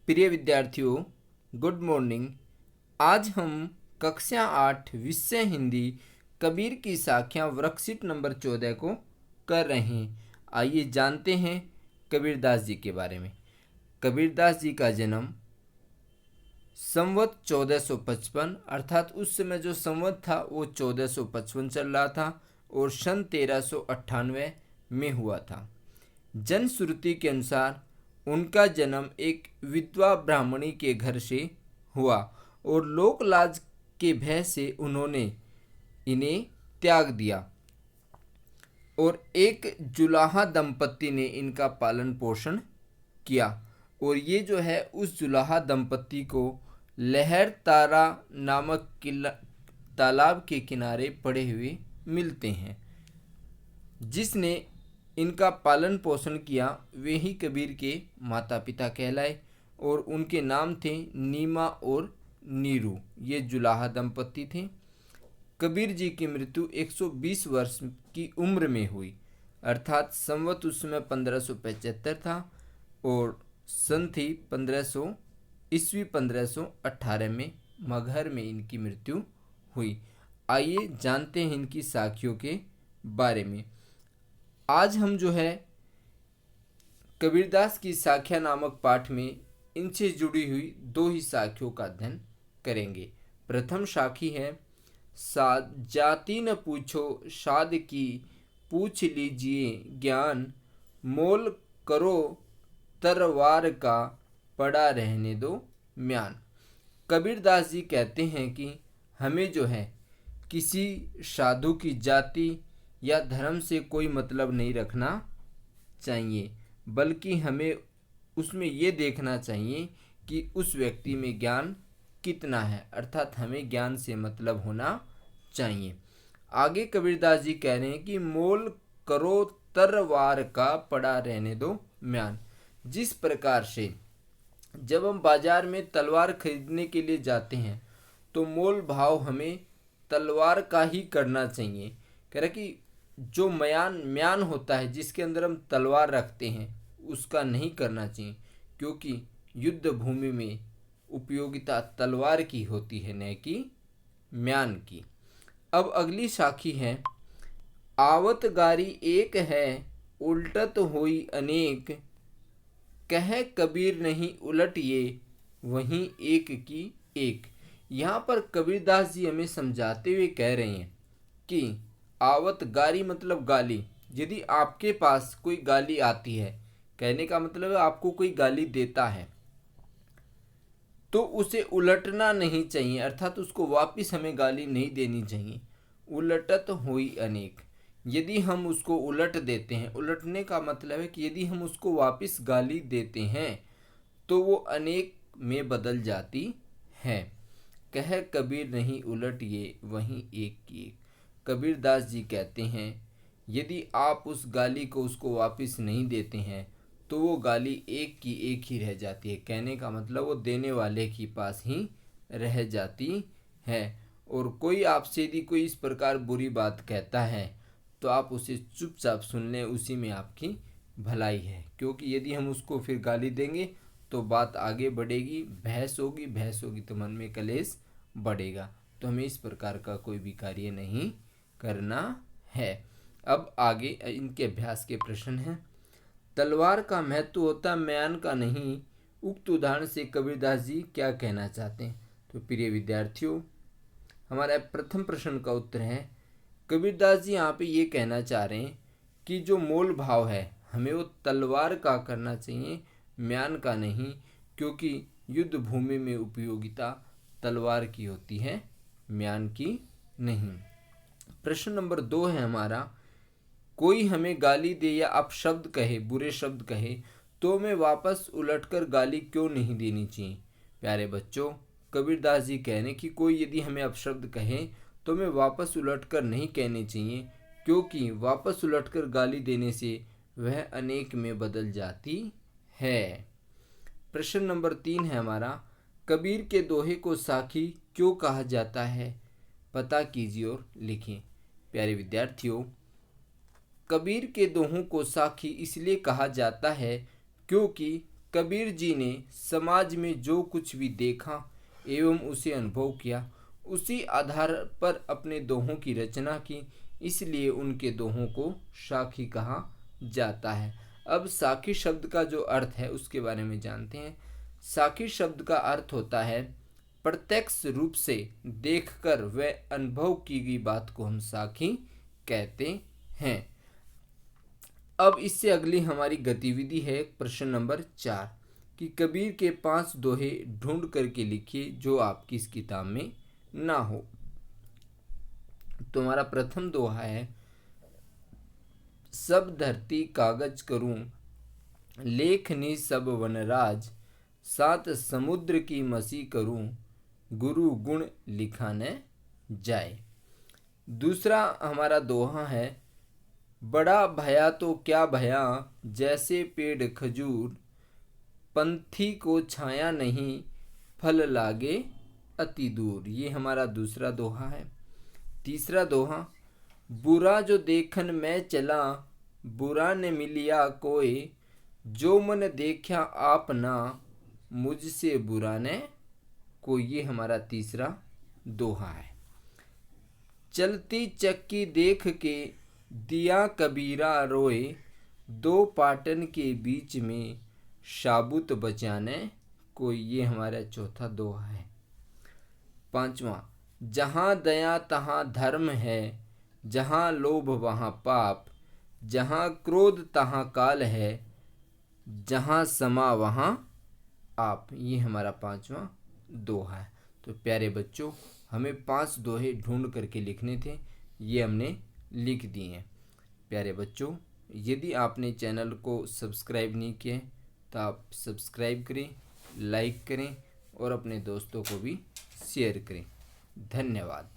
प्रिय विद्यार्थियों, good morning. आज हम कक्षा 8 विषय हिंदी कबीर की साखियाँ वर्कशीट नंबर 14 को कर रहे हैं। आइए जानते हैं कबीरदास जी के बारे में। कबीरदास जी का जन्म संवत 1455 अर्थात उस समय जो संवत था वो 1455 चल रहा था और सन 1398 में हुआ था। जनश्रुति के अनुसार उनका जन्म एक विधवा ब्राह्मणी के घर से हुआ और लोक लाज के भय से उन्होंने इन्हें त्याग दिया और एक जुलाहा दंपत्ति ने इनका पालन पोषण किया। और ये जो है उस जुलाहा दंपत्ति को लहर तारा नामक तालाब के किनारे पड़े हुए मिलते हैं। जिसने इनका पालन पोषण किया वे ही कबीर के माता पिता कहलाए और उनके नाम थे नीमा और नीरू। ये जुलाहा दंपत्ति थे। कबीर जी की मृत्यु 120 वर्ष की उम्र में हुई अर्थात संवत उस समय 1575 था और सन थी 1518 में मगहर में इनकी मृत्यु हुई। आइए जानते हैं इनकी साखियों के बारे में। आज हम जो है कबीरदास की साखियाँ नामक पाठ में इनसे जुड़ी हुई दो ही साखियों का अध्ययन करेंगे। प्रथम साखी है साध जाति न पूछो साध की पूछ लीजिए ज्ञान, मोल करो तरवार का पड़ा रहने दो म्यान। कबीरदास जी कहते हैं कि हमें जो है किसी साधु की जाति या धर्म से कोई मतलब नहीं रखना चाहिए, बल्कि हमें उसमें ये देखना चाहिए कि उस व्यक्ति में ज्ञान कितना है, अर्थात हमें ज्ञान से मतलब होना चाहिए। आगे कबीरदास जी कह रहे हैं कि मोल करो तरवार का पड़ा रहने दो म्यान। जिस प्रकार से जब हम बाजार में तलवार खरीदने के लिए जाते हैं तो मोल भाव हमें तलवार का ही करना चाहिए। कह रहे कि जो म्यान होता है जिसके अंदर हम तलवार रखते हैं उसका नहीं करना चाहिए, क्योंकि युद्ध भूमि में उपयोगिता तलवार की होती है न कि म्यान की। अब अगली साखी है आवत गारी एक है उल्टत हुई अनेक, कह कबीर नहीं उलट ये वहीं एक की एक। यहाँ पर कबीरदास जी हमें समझाते हुए कह रहे हैं कि आवत गारी मतलब गाली। यदि आपके पास कोई गाली आती है, कहने का मतलब है आपको कोई गाली देता है, तो उसे उलटना नहीं चाहिए, अर्थात उसको वापस हमें गाली नहीं देनी चाहिए। उलटत हुई अनेक, यदि हम उसको उलट देते हैं, उलटने का मतलब है कि यदि हम उसको वापस गाली देते हैं तो वो अनेक में बदल जाती है। कह कबीर नहीं उलट ये वहीं एक की एक। कबीरदास जी कहते हैं यदि आप उस गाली को उसको वापस नहीं देते हैं तो वो गाली एक की एक ही रह जाती है। कहने का मतलब वो देने वाले के पास ही रह जाती है। और कोई आपसे यदि कोई इस प्रकार बुरी बात कहता है तो आप उसे चुपचाप सुन लें, उसी में आपकी भलाई है। क्योंकि यदि हम उसको फिर गाली देंगे तो बात आगे बढ़ेगी, बहस होगी तो मन में कलेश बढ़ेगा। तो हमें इस प्रकार का कोई भी कार्य नहीं करना है। अब आगे इनके अभ्यास के प्रश्न हैं। तलवार का महत्व होता म्यान का नहीं, उक्त उदाहरण से कबीरदास जी क्या कहना चाहते हैं? तो प्रिय विद्यार्थियों, हमारा प्रथम प्रश्न का उत्तर है कबीरदास जी यहाँ पे ये कहना चाह रहे हैं कि जो मोल भाव है हमें वो तलवार का करना चाहिए, म्यान का नहीं, क्योंकि युद्ध भूमि में उपयोगिता तलवार की होती है, म्यान की नहीं। प्रश्न नंबर 2 है हमारा कोई हमें गाली दे या अपशब्द कहे, बुरे शब्द कहे, तो हमें वापस उलटकर गाली क्यों नहीं देनी चाहिए? प्यारे बच्चों, कबीरदास जी कह रहे कि कोई यदि हमें अपशब्द कहे तो हमें वापस उलटकर नहीं कहने चाहिए, क्योंकि वापस उलटकर गाली देने से वह अनेक में बदल जाती है। प्रश्न नंबर 3 है हमारा कबीर के दोहे को साखी क्यों कहा जाता है? पता कीजिए और लिखें। प्यारे विद्यार्थियों, कबीर के दोहों को साखी इसलिए कहा जाता है क्योंकि कबीर जी ने समाज में जो कुछ भी देखा एवं उसे अनुभव किया, उसी आधार पर अपने दोहों की रचना की, इसलिए उनके दोहों को साखी कहा जाता है। अब साखी शब्द का जो अर्थ है उसके बारे में जानते हैं। साखी शब्द का अर्थ होता है प्रत्यक्ष रूप से देखकर व अनुभव की गई बात को हम साखी कहते हैं। अब इससे अगली हमारी गतिविधि है प्रश्न नंबर 4 कि कबीर के 5 दोहे ढूंढ करके लिखिए जो आपकी इस किताब में ना हो। तो हमारा प्रथम दोहा है, सब धरती कागज करूं लेखनी सब वनराज, सात समुद्र की मसी करूं गुरु गुण लिखा न जाए। दूसरा हमारा दोहा है, बड़ा भया तो क्या भया जैसे पेड़ खजूर, पंथी को छाया नहीं फल लागे अति दूर। ये हमारा दूसरा दोहा है। तीसरा दोहा, बुरा जो देखन मैं चला बुरा न मिलिया कोई, जो मन देखा आप ना मुझसे बुरा न कोई। ये हमारा तीसरा दोहा है। चलती चक्की देख के दिया कबीरा रोए, दो पाटन के बीच में साबुत बचाने कोई। ये हमारा चौथा दोहा है। पांचवा, जहाँ दया तहाँ धर्म है, जहाँ लोभ वहाँ पाप, जहाँ क्रोध तहाँ काल है, जहाँ समा वहाँ आप। ये हमारा पांचवा दोहा है। तो प्यारे बच्चों, हमें 5 दोहे ढूंढ करके लिखने थे, ये हमने लिख दिए हैं। प्यारे बच्चों, यदि आपने चैनल को सब्सक्राइब नहीं किया तो आप सब्सक्राइब करें, लाइक करें और अपने दोस्तों को भी शेयर करें। धन्यवाद।